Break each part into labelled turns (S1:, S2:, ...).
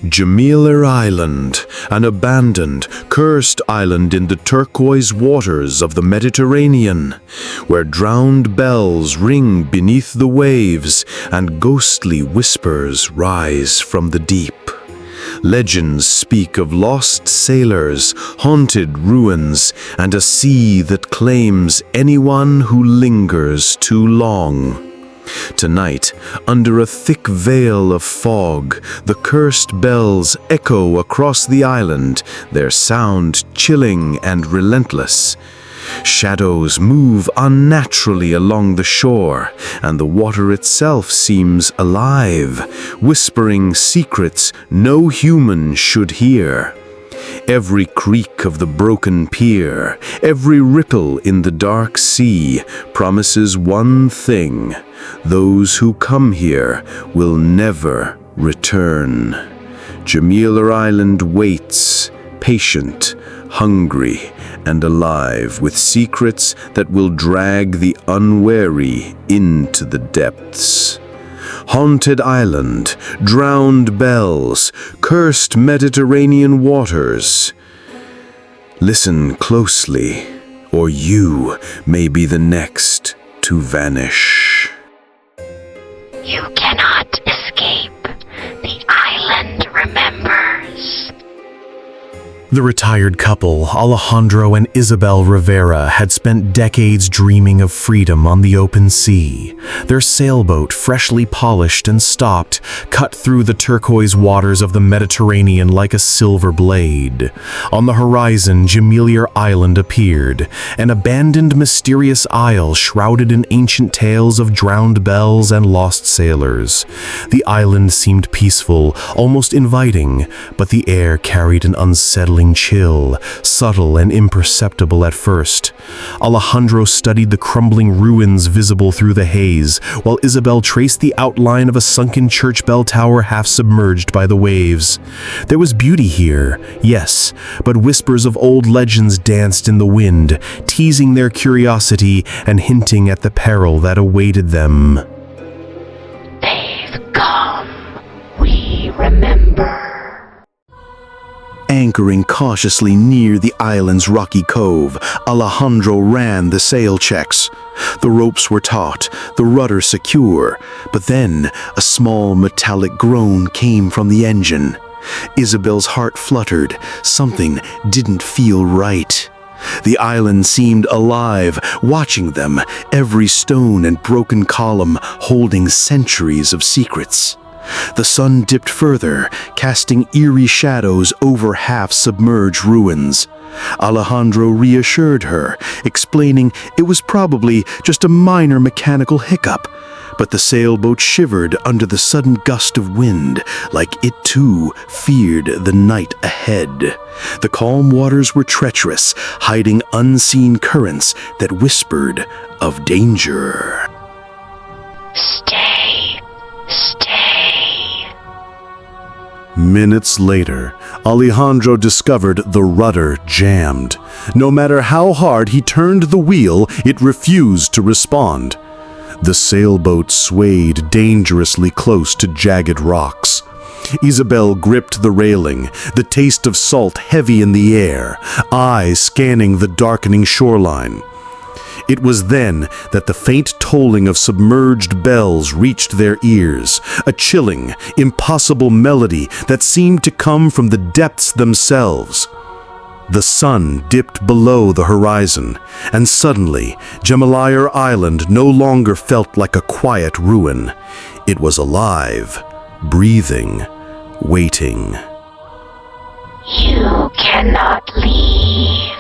S1: Gemiler Island, an abandoned, cursed island in the turquoise waters of the Mediterranean, where drowned bells ring beneath the waves and ghostly whispers rise from the deep. Legends speak of lost sailors, haunted ruins, and a sea that claims anyone who lingers too long. Tonight, under a thick veil of fog, the cursed bells echo across the island, their sound chilling and relentless. Shadows move unnaturally along the shore, and the water itself seems alive, whispering secrets no human should hear. Every creak of the broken pier, every ripple in the dark sea promises one thing: those who come here will never return. Gemiler Island waits, patient, hungry, and alive with secrets that will drag the unwary into the depths. Haunted island, drowned bells, cursed Mediterranean waters. Listen closely, or you may be the next to vanish.
S2: You cannot escape. The island remembers.
S3: The retired couple, Alejandro and Isabel Rivera, had spent decades dreaming of freedom on the open sea. Their sailboat, freshly polished and stocked, cut through the turquoise waters of the Mediterranean like a silver blade. On the horizon, Gemiler Island appeared, an abandoned, mysterious isle shrouded in ancient tales of drowned bells and lost sailors. The island seemed peaceful, almost inviting, but the air carried an unsettling chill, subtle and imperceptible at first. Alejandro studied the crumbling ruins visible through the haze, while Isabel traced the outline of a sunken church bell tower half submerged by the waves. There was beauty here, yes, but whispers of old legends danced in the wind, teasing their curiosity and hinting at the peril that awaited them.
S2: They've come. We remember.
S1: Anchoring cautiously near the island's rocky cove, Alejandro ran the sail checks. The ropes were taut, the rudder secure, but then a small metallic groan came from the engine. Isabel's heart fluttered. Something didn't feel right. The island seemed alive, watching them, every stone and broken column holding centuries of secrets. The sun dipped further, casting eerie shadows over half-submerged ruins. Alejandro reassured her, explaining it was probably just a minor mechanical hiccup, but the sailboat shivered under the sudden gust of wind, like it too feared the night ahead. The calm waters were treacherous, hiding unseen currents that whispered of danger.
S2: Stay.
S1: Minutes later, Alejandro discovered the rudder jammed. No matter how hard he turned the wheel, it refused to respond. The sailboat swayed dangerously close to jagged rocks. Isabel gripped the railing, the taste of salt heavy in the air, eyes scanning the darkening shoreline. It was then that the faint tolling of submerged bells reached their ears, a chilling, impossible melody that seemed to come from the depths themselves. The sun dipped below the horizon, and suddenly, Gemiler Island no longer felt like a quiet ruin. It was alive, breathing, waiting.
S2: You cannot leave.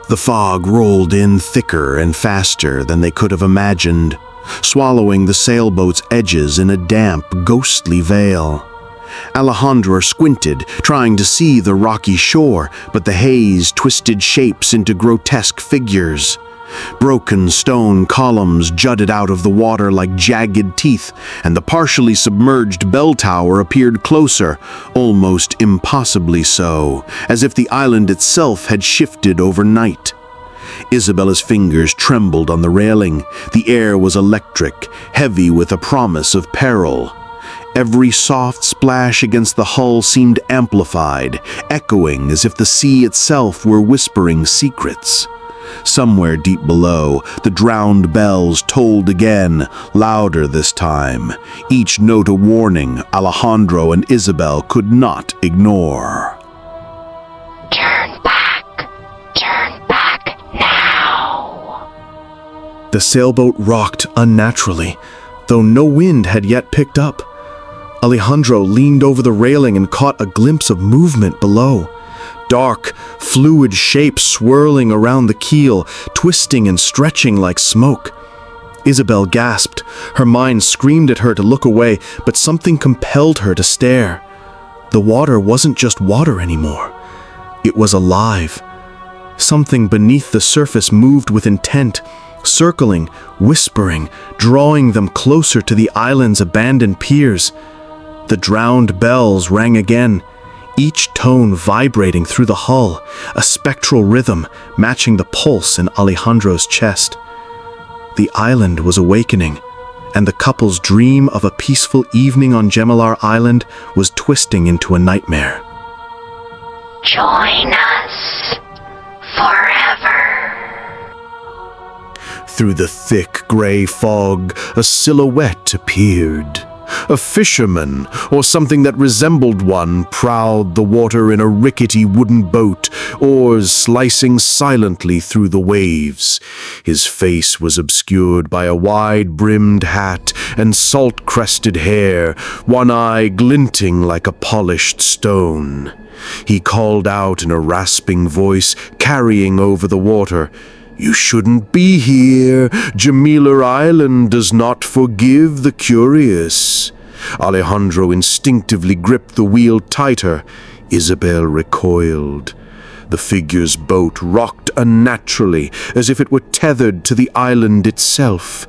S1: The fog rolled in thicker and faster than they could have imagined, swallowing the sailboat's edges in a damp, ghostly veil. Alejandro squinted, trying to see the rocky shore, but the haze twisted shapes into grotesque figures. Broken stone columns jutted out of the water like jagged teeth, and the partially submerged bell tower appeared closer, almost impossibly so, as if the island itself had shifted overnight. Isabella's fingers trembled on the railing. The air was electric, heavy with a promise of peril. Every soft splash against the hull seemed amplified, echoing as if the sea itself were whispering secrets. Somewhere deep below, the drowned bells tolled again, louder this time, each note a warning Alejandro and Isabel could not ignore.
S2: Turn back now.
S3: The sailboat rocked unnaturally, though no wind had yet picked up. Alejandro leaned over the railing and caught a glimpse of movement below. Dark, fluid shapes swirling around the keel, twisting and stretching like smoke. Isabel gasped. Her mind screamed at her to look away, but something compelled her to stare. The water wasn't just water anymore. It was alive. Something beneath the surface moved with intent, circling, whispering, drawing them closer to the island's abandoned piers. The drowned bells rang again, each tone vibrating through the hull, a spectral rhythm matching the pulse in Alejandro's chest. The island was awakening, and the couple's dream of a peaceful evening on Gemiler Island was twisting into a nightmare.
S2: Join us forever.
S1: Through the thick gray fog, a silhouette appeared. A fisherman, or something that resembled one, prowled the water in a rickety wooden boat, oars slicing silently through the waves. His face was obscured by a wide-brimmed hat and salt-crested hair, one eye glinting like a polished stone. He called out in a rasping voice, carrying over the water, "You shouldn't be here. Gemiler Island does not forgive the curious." Alejandro instinctively gripped the wheel tighter. Isabel recoiled. The figure's boat rocked unnaturally, as if it were tethered to the island itself.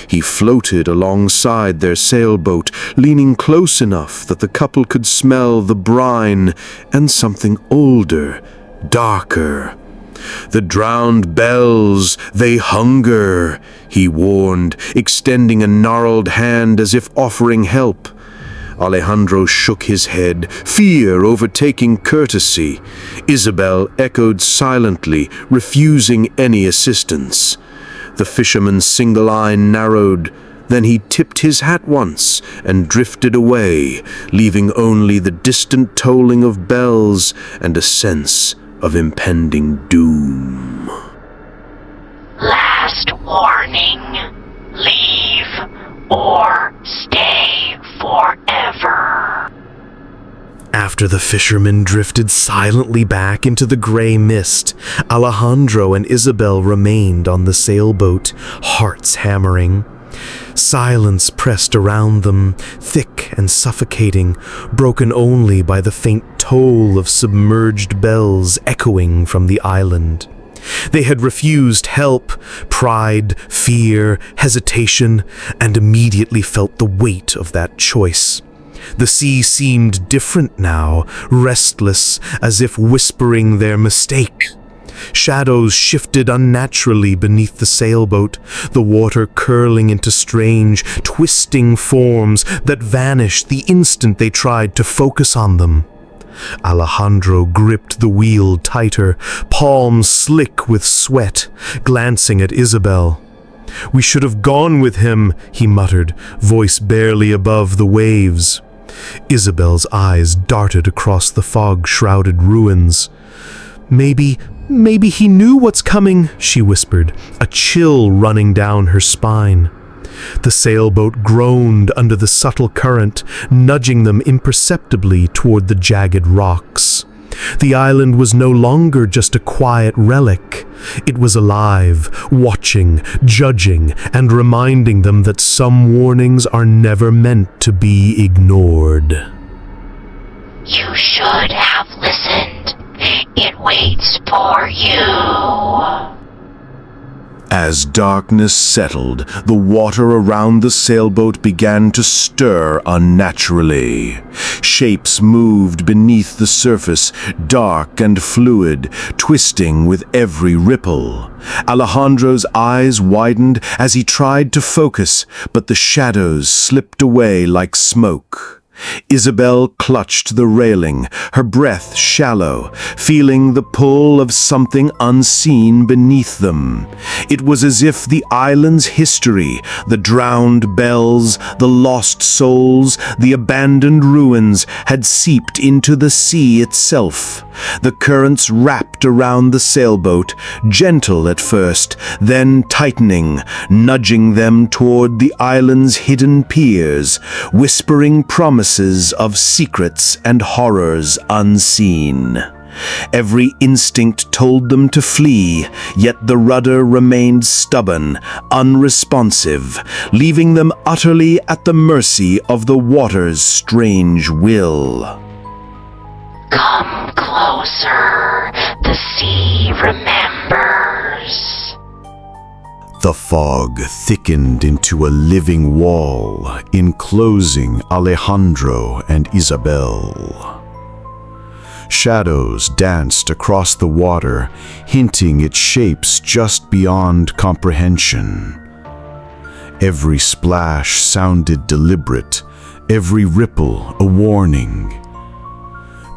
S1: He floated alongside their sailboat, leaning close enough that the couple could smell the brine and something older, darker. "The drowned bells, they hunger," he warned, extending a gnarled hand as if offering help. Alejandro shook his head, fear overtaking courtesy. Isabel echoed silently, refusing any assistance. The fisherman's single eye narrowed. Then he tipped his hat once and drifted away, leaving only the distant tolling of bells and a sense of impending doom.
S2: Last warning. Leave or stay forever.
S3: After the fisherman drifted silently back into the gray mist, Alejandro and Isabel remained on the sailboat, hearts hammering. Silence pressed around them, thick and suffocating, broken only by the faint toll of submerged bells echoing from the island. They had refused help, pride, fear, hesitation, and immediately felt the weight of that choice. The sea seemed different now, restless, as if whispering their mistake. Shadows shifted unnaturally beneath the sailboat, the water curling into strange, twisting forms that vanished the instant they tried to focus on them. Alejandro gripped the wheel tighter, palms slick with sweat, glancing at Isabel. "We should have gone with him," he muttered, voice barely above the waves. Isabel's eyes darted across the fog-shrouded ruins. Maybe he knew what's coming," she whispered, a chill running down her spine. The sailboat groaned under the subtle current, nudging them imperceptibly toward the jagged rocks. The island was no longer just a quiet relic. It was alive, watching, judging, and reminding them that some warnings are never meant to be ignored.
S2: You should have listened. It waits for you.
S1: As darkness settled, the water around the sailboat began to stir unnaturally. Shapes moved beneath the surface, dark and fluid, twisting with every ripple. Alejandro's eyes widened as he tried to focus, but the shadows slipped away like smoke. Isabel clutched the railing, her breath shallow, feeling the pull of something unseen beneath them. It was as if the island's history, the drowned bells, the lost souls, the abandoned ruins, had seeped into the sea itself. The currents wrapped around the sailboat, gentle at first, then tightening, nudging them toward the island's hidden piers, whispering promises of secrets and horrors unseen. Every instinct told them to flee, yet the rudder remained stubborn, unresponsive, leaving them utterly at the mercy of the water's strange will.
S2: Come closer. The sea remembers.
S1: The fog thickened into a living wall, enclosing Alejandro and Isabel. Shadows danced across the water, hinting at shapes just beyond comprehension. Every splash sounded deliberate, every ripple a warning.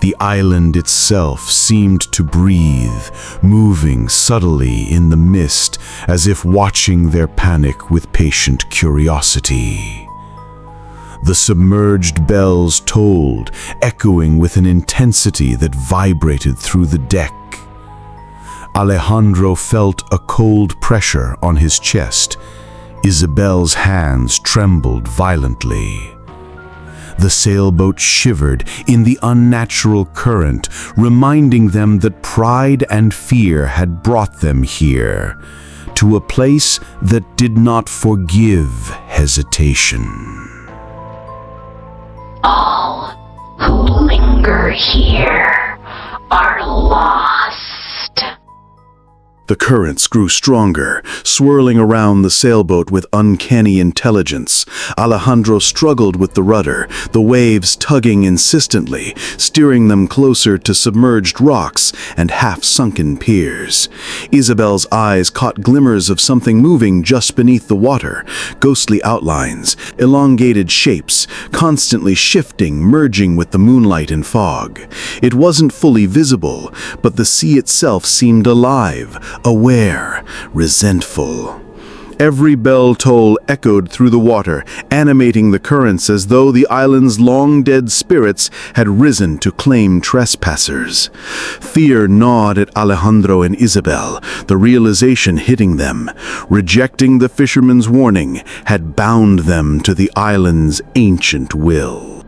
S1: The island itself seemed to breathe, moving subtly in the mist as if watching their panic with patient curiosity. The submerged bells tolled, echoing with an intensity that vibrated through the deck. Alejandro felt a cold pressure on his chest. Isabel's hands trembled violently. The sailboat shivered in the unnatural current, reminding them that pride and fear had brought them here, to a place that did not forgive hesitation.
S2: All who linger here are lost.
S1: The currents grew stronger, swirling around the sailboat with uncanny intelligence. Alejandro struggled with the rudder, the waves tugging insistently, steering them closer to submerged rocks and half-sunken piers. Isabel's eyes caught glimmers of something moving just beneath the water, ghostly outlines, elongated shapes, constantly shifting, merging with the moonlight and fog. It wasn't fully visible, but the sea itself seemed alive, aware, resentful. Every bell toll echoed through the water, animating the currents as though the island's long-dead spirits had risen to claim trespassers. Fear gnawed at Alejandro and Isabel, the realization hitting them. Rejecting the fisherman's warning had bound them to the island's ancient will.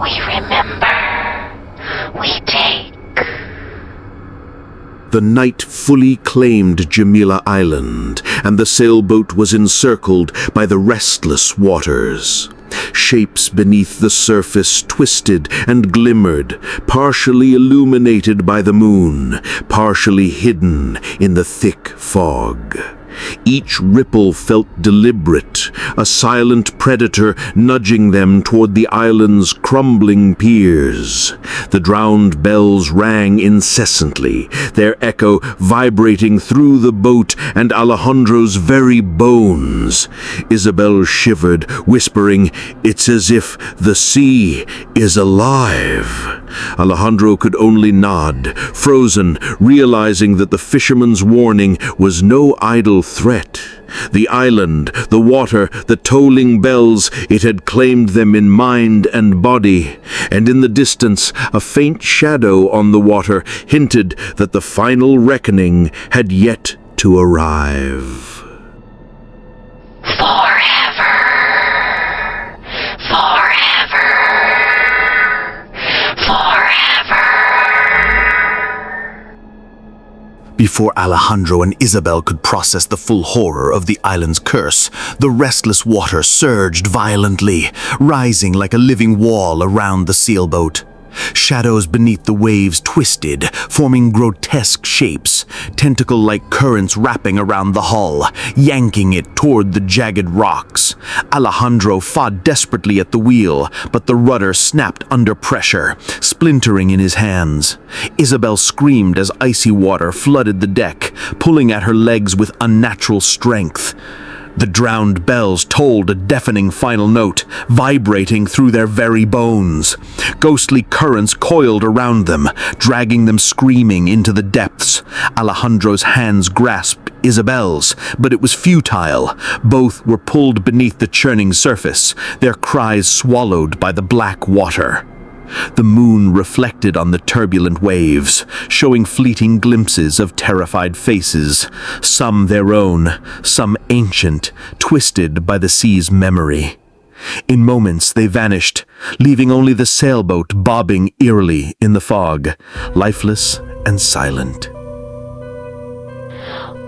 S2: We remember. We take.
S1: The night fully claimed Gemiler Island, and the sailboat was encircled by the restless waters. Shapes beneath the surface twisted and glimmered, partially illuminated by the moon, partially hidden in the thick fog. Each ripple felt deliberate, a silent predator nudging them toward the island's crumbling piers. The drowned bells rang incessantly, their echo vibrating through the boat and Alejandro's very bones. Isabel shivered, whispering, "It's as if the sea is alive." Alejandro could only nod, frozen, realizing that the fisherman's warning was no idle threat. The island, the water, the tolling bells, it had claimed them in mind and body, and in the distance, a faint shadow on the water hinted that the final reckoning had yet to arrive.
S2: Forever. Forever. Forever.
S3: Before Alejandro and Isabel could process the full horror of the island's curse, the restless water surged violently, rising like a living wall around the sailboat.
S1: Shadows beneath the waves twisted, forming grotesque shapes, tentacle-like currents wrapping around the hull, yanking it toward the jagged rocks. Alejandro fought desperately at the wheel, but the rudder snapped under pressure, splintering in his hands. Isabel screamed as icy water flooded the deck, pulling at her legs with unnatural strength. The drowned bells tolled a deafening final note, vibrating through their very bones. Ghostly currents coiled around them, dragging them screaming into the depths. Alejandro's hands grasped Isabel's, but it was futile. Both were pulled beneath the churning surface, their cries swallowed by the black water. The moon reflected on the turbulent waves, showing fleeting glimpses of terrified faces, some their own, some ancient, twisted by the sea's memory. In moments they vanished, leaving only the sailboat bobbing eerily in the fog, lifeless and silent.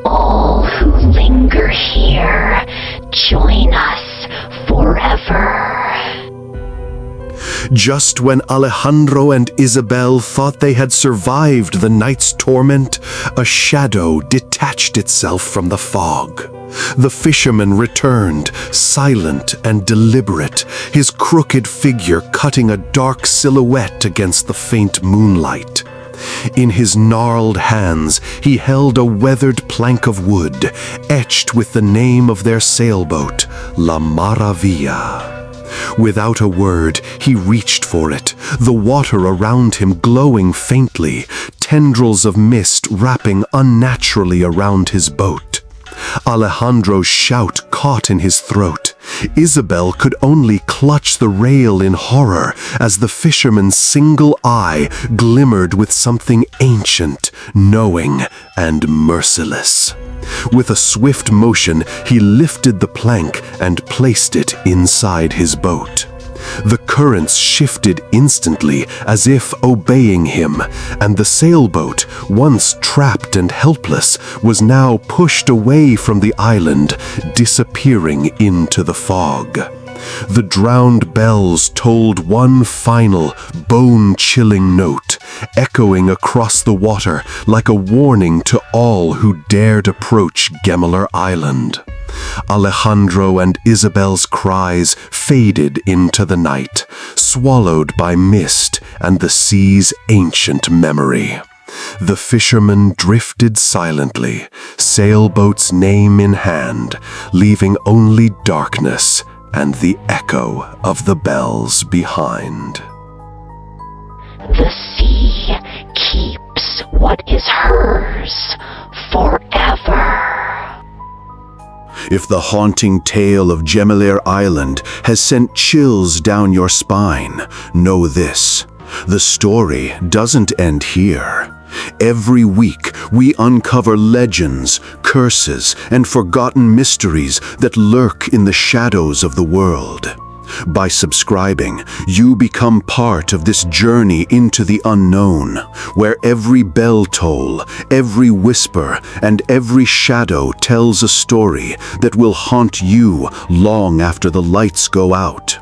S2: All who linger here, join us forever.
S1: Just when Alejandro and Isabel thought they had survived the night's torment, a shadow detached itself from the fog. The fisherman returned, silent and deliberate, his crooked figure cutting a dark silhouette against the faint moonlight. In his gnarled hands, he held a weathered plank of wood, etched with the name of their sailboat, La Maravilla. Without a word, he reached for it, the water around him glowing faintly, tendrils of mist wrapping unnaturally around his boat. Alejandro's shout caught in his throat. Isabel could only clutch the rail in horror as the fisherman's single eye glimmered with something ancient, knowing, and merciless. With a swift motion, he lifted the plank and placed it inside his boat. The currents shifted instantly, as if obeying him, and the sailboat, once trapped and helpless, was now pushed away from the island, disappearing into the fog. The drowned bells tolled one final, bone-chilling note, echoing across the water like a warning to all who dared approach Gemiler Island. Alejandro and Isabel's cries faded into the night, swallowed by mist and the sea's ancient memory. The fisherman drifted silently, sailboat's name in hand, leaving only darkness and the echo of the bells behind.
S2: The sea keeps what is hers forever.
S1: If the haunting tale of Gemiler Island has sent chills down your spine, know this: the story doesn't end here. Every week, we uncover legends, curses, and forgotten mysteries that lurk in the shadows of the world. By subscribing, you become part of this journey into the unknown, where every bell toll, every whisper, and every shadow tells a story that will haunt you long after the lights go out.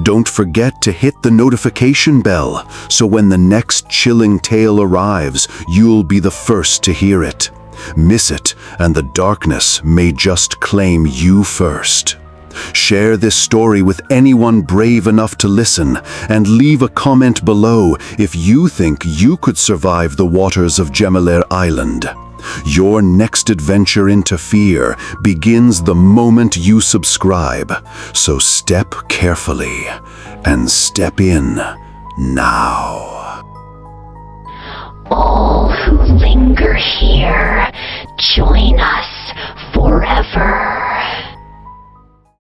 S1: Don't forget to hit the notification bell, so when the next chilling tale arrives, you'll be the first to hear it. Miss it, and the darkness may just claim you first. Share this story with anyone brave enough to listen, and leave a comment below if you think you could survive the waters of Gemiler Island. Your next adventure into fear begins the moment you subscribe, so step carefully and step in now.
S2: All who linger here, join us forever.